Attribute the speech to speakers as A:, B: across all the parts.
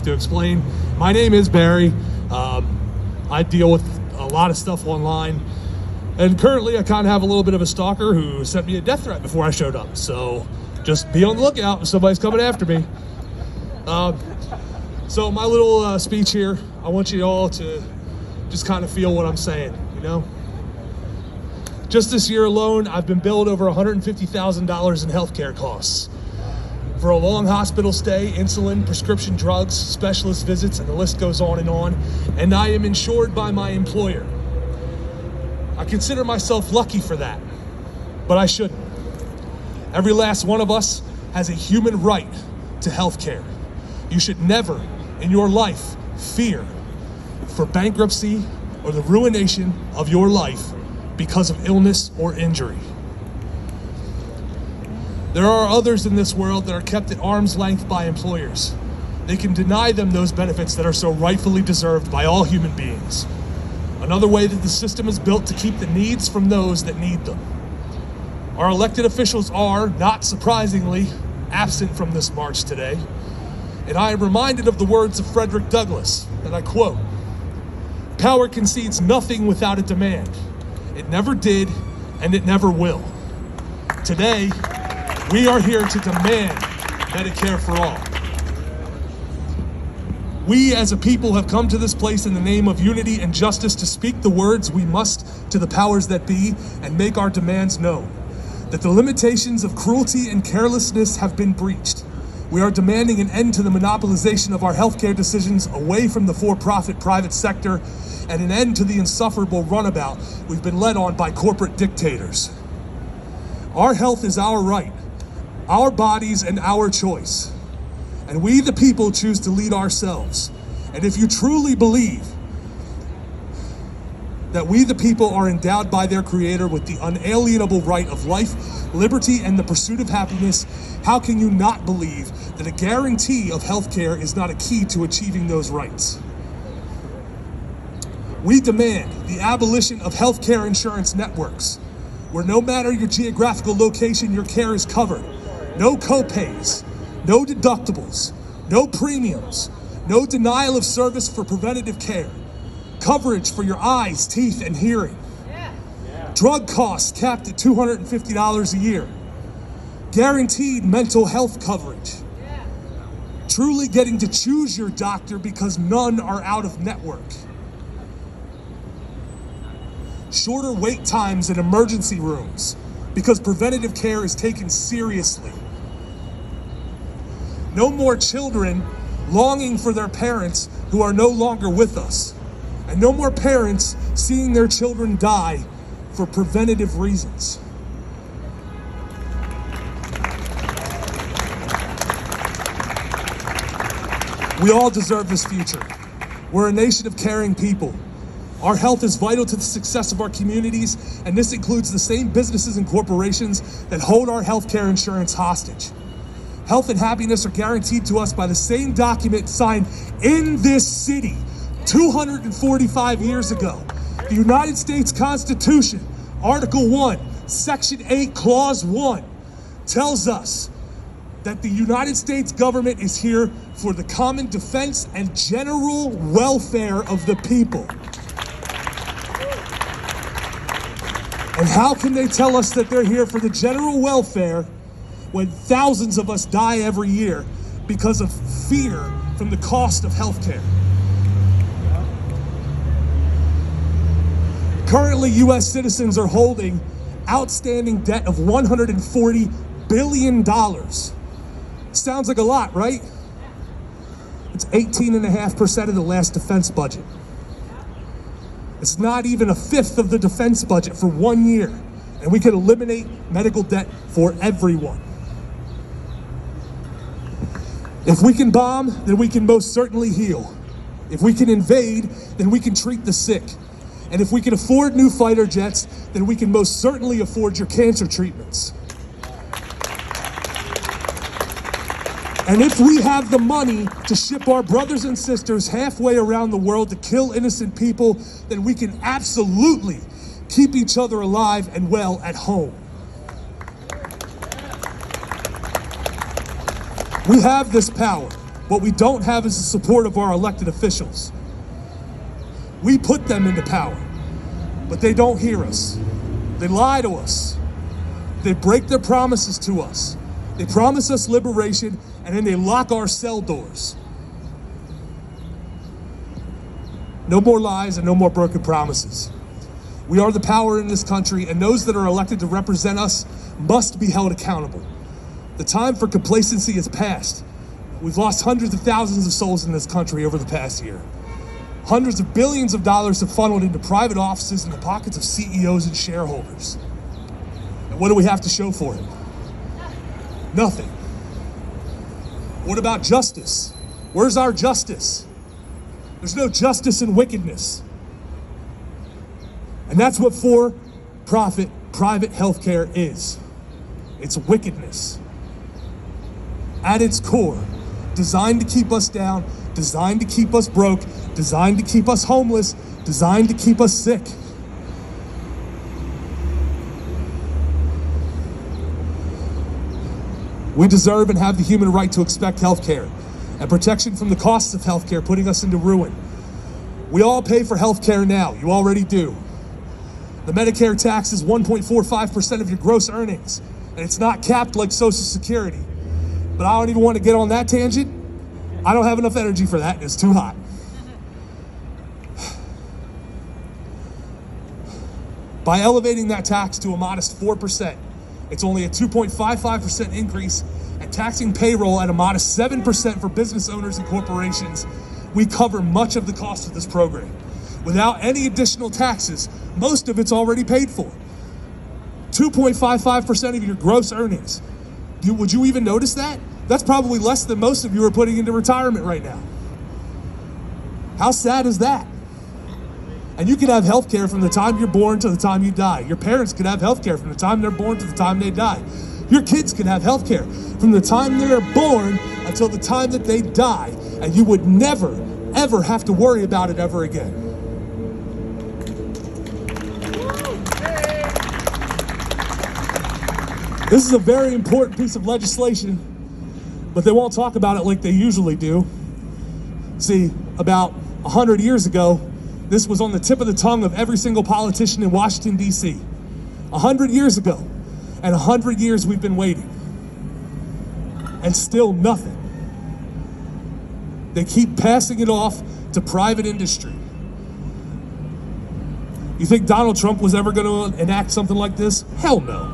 A: to explain. My name is Barry. I deal with a lot of stuff online. And currently I kind of have a little bit of a stalker who sent me a death threat before I showed up. So just be on the lookout if somebody's coming after me. So my little speech here, I want you all to just kind of feel what I'm saying, you know? Just this year alone, I've been billed over $150,000 in healthcare costs. For a long hospital stay, insulin, prescription drugs, specialist visits, and the list goes on. And I am insured by my employer. I consider myself lucky for that, but I shouldn't. Every last one of us has a human right to healthcare. You should never in your life fear for bankruptcy or the ruination of your life because of illness or injury. There are others in this world that are kept at arm's length by employers. They can deny them those benefits that are so rightfully deserved by all human beings. Another way that the system is built to keep the needs from those that need them. Our elected officials are, not surprisingly, absent from this march today. And I am reminded of the words of Frederick Douglass, and I quote, "Power concedes nothing without a demand. It never did, and it never will." Today, we are here to demand Medicare for all. We as a people have come to this place in the name of unity and justice to speak the words we must to the powers that be and make our demands known. That the limitations of cruelty and carelessness have been breached. We are demanding an end to the monopolization of our healthcare decisions away from the for-profit private sector and an end to the insufferable runabout we've been led on by corporate dictators. Our health is our right, our bodies and our choice. And we, the people, choose to lead ourselves. And if you truly believe that we, the people, are endowed by their Creator with the unalienable right of life, liberty, and the pursuit of happiness, how can you not believe that a guarantee of health care is not a key to achieving those rights? We demand the abolition of healthcare insurance networks, where no matter your geographical location, your care is covered. No co-pays, no deductibles, no premiums, no denial of service for preventative care, coverage for your eyes, teeth, and hearing, drug costs capped at $250 a year, guaranteed mental health coverage, truly getting to choose your doctor because none are out of network, shorter wait times in emergency rooms because preventative care is taken seriously. No more children longing for their parents who are no longer with us. And no more parents seeing their children die for preventative reasons. We all deserve this future. We're a nation of caring people. Our health is vital to the success of our communities, and this includes the same businesses and corporations that hold our healthcare insurance hostage. Health and happiness are guaranteed to us by the same document signed in this city 245 years ago. The United States Constitution, Article 1, Section 8, Clause 1, tells us that the United States government is here for the common defense and general welfare of the people. And how can they tell us that they're here for the general welfare when thousands of us die every year because of fear from the cost of healthcare? Currently, U.S. citizens are holding outstanding debt of $140 billion. Sounds like a lot, right? It's 18.5% of the last defense budget. It's not even a fifth of the defense budget for 1 year, and we could eliminate medical debt for everyone. If we can bomb, then we can most certainly heal. If we can invade, then we can treat the sick. And if we can afford new fighter jets, then we can most certainly afford your cancer treatments. And if we have the money to ship our brothers and sisters halfway around the world to kill innocent people, then we can absolutely keep each other alive and well at home. We have this power. What we don't have is the support of our elected officials. We put them into power, but they don't hear us. They lie to us. They break their promises to us. They promise us liberation, and then they lock our cell doors. No more lies and no more broken promises. We are the power in this country, and those that are elected to represent us must be held accountable. The time for complacency is past. We've lost hundreds of thousands of souls in this country over the past year. Hundreds of billions of dollars have funneled into private offices in the pockets of CEOs and shareholders. And what do we have to show for it? Nothing. What about justice? Where's our justice? There's no justice in wickedness. And that's what for-profit private healthcare is. It's wickedness. At its core, designed to keep us down, designed to keep us broke, designed to keep us homeless, designed to keep us sick. We deserve and have the human right to expect healthcare and protection from the costs of healthcare putting us into ruin. We all pay for healthcare now. You already do. The Medicare tax is 1.45% of your gross earnings, and it's not capped like Social Security. But I don't even want to get on that tangent. I don't have enough energy for that, and it's too hot. By elevating that tax to a modest 4%, it's only a 2.55% increase, and taxing payroll at a modest 7% for business owners and corporations, we cover much of the cost of this program. Without any additional taxes, most of it's already paid for. 2.55% of your gross earnings. Would you even notice that? That's probably less than most of you are putting into retirement right now. How sad is that? And you can have health care from the time you're born to the time you die. Your parents can have health care from the time they're born to the time they die. Your kids can have health care from the time they're born until the time that they die. And you would never, ever have to worry about it ever again. This is a very important piece of legislation, but they won't talk about it like they usually do. See, about 100 years ago, this was on the tip of the tongue of every single politician in Washington, D.C. 100 years ago, and 100 years we've been waiting, and still nothing. They keep passing it off to private industry. You think Donald Trump was ever going to enact something like this? Hell no.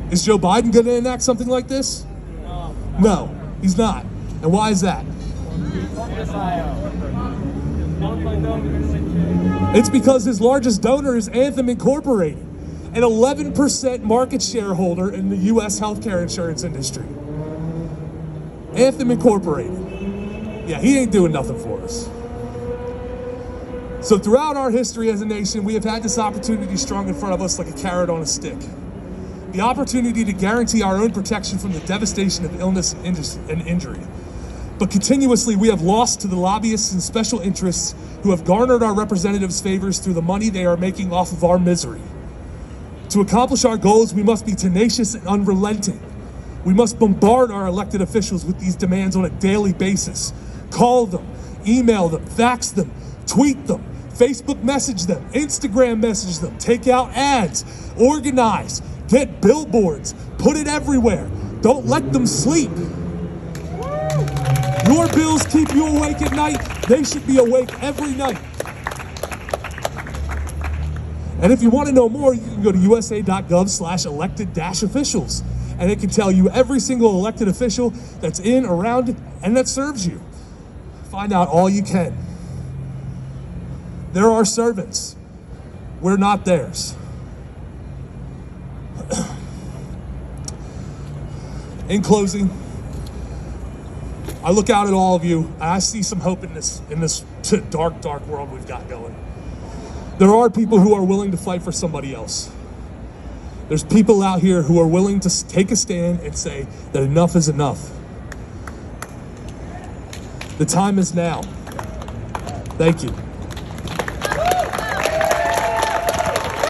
A: Is Joe Biden going to enact something like this? No, he's not. And why is that? It's because his largest donor is Anthem Incorporated, an 11% market shareholder in the U.S. healthcare insurance industry. Anthem Incorporated. Yeah, he ain't doing nothing for us. So throughout our history as a nation, we have had this opportunity strung in front of us like a carrot on a stick. The opportunity to guarantee our own protection from the devastation of illness and injury. But continuously, we have lost to the lobbyists and special interests who have garnered our representatives' favors through the money they are making off of our misery. To accomplish our goals, we must be tenacious and unrelenting. We must bombard our elected officials with these demands on a daily basis. Call them, email them, fax them, tweet them, Facebook message them, Instagram message them, take out ads, organize, get billboards, put it everywhere. Don't let them sleep. Your bills keep you awake at night. They should be awake every night. And if you want to know more, you can go to usa.gov/elected-officials. And it can tell you every single elected official that's in, around, and that serves you. Find out all you can. They're our servants. We're not theirs. In closing, I look out at all of you and I see some hope in this dark, dark world we've got going. There are people who are willing to fight for somebody else. There's people out here who are willing to take a stand and say that enough is enough. The time is now. Thank you.